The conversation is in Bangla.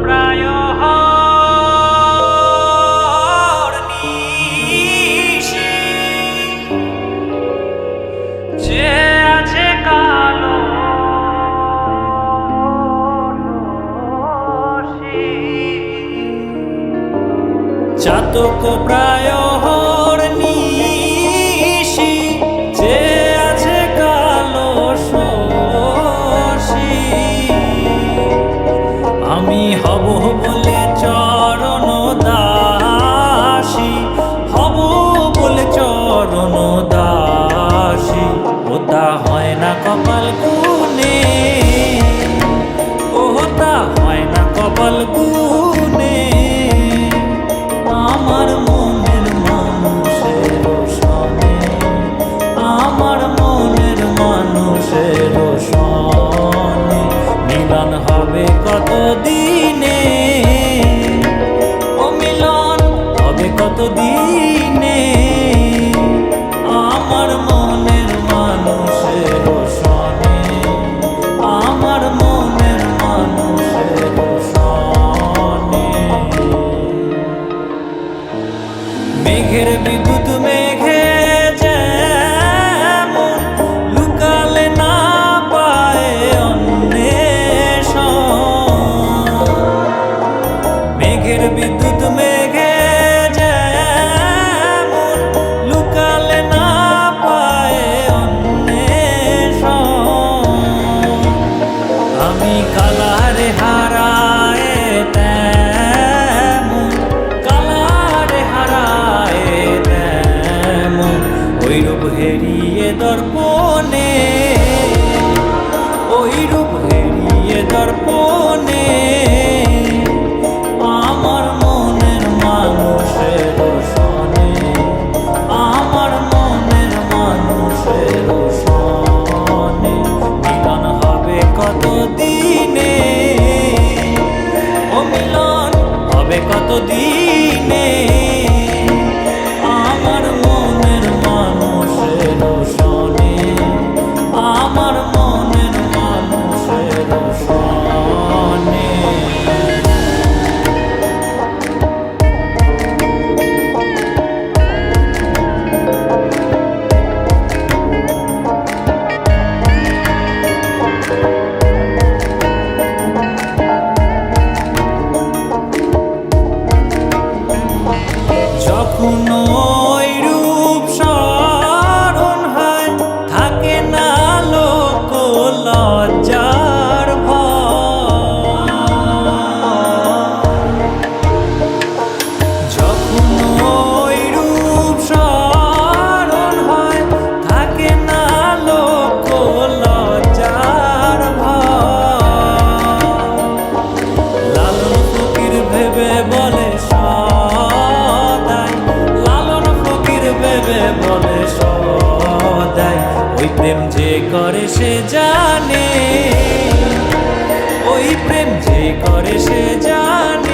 প্রায় যে আছে কালো চাতক প্রায় নিশি যে আছে কালো শশী আমি হব বলে চরণ দাসী হব বলে চরণ দাসী ওটা হয় না কপাল গুনে ওটা হয় না কপাল গুনে আমার মনের মানুষের সনে আমার মনের মানুষের সনে মিলন হবে কত দিনে ও মিলন হবে কত দিনে আমার মনের মানুষের সনে আমার মনের মানুষের সনে মেঘের বিদ্যুৎ মেঘে যেমন লুকালে না পায় অন্বেষণ মেঘের বিদ্যুৎ মেঘে যেমন লুকালে না পায় অন্বেষণ আমি কালারে হারায় রূপ হেরিয়ে দর্পণে ওই রূপ হেরিয়ে দর্পণে আমার মনের মানুষের সনে আমার মনের মানুষের সনে মিলন হবে কত দিনে ও মিলন হবে কত দিনে আমার মনের মানুষের সনে আমার মনের মানুষের সনে যখন ওই রূপ স্মরণ হয় থাকে না লোক লজ্জার ভয় যখন ওই রূপ স্মরণ হয় থাকে না লোক লজ্জার ভয় লালন ফকির ভেবে বলে বলে সদাই ওই প্রেম যে করে সে জানে ওই প্রেম যে করে সে জানে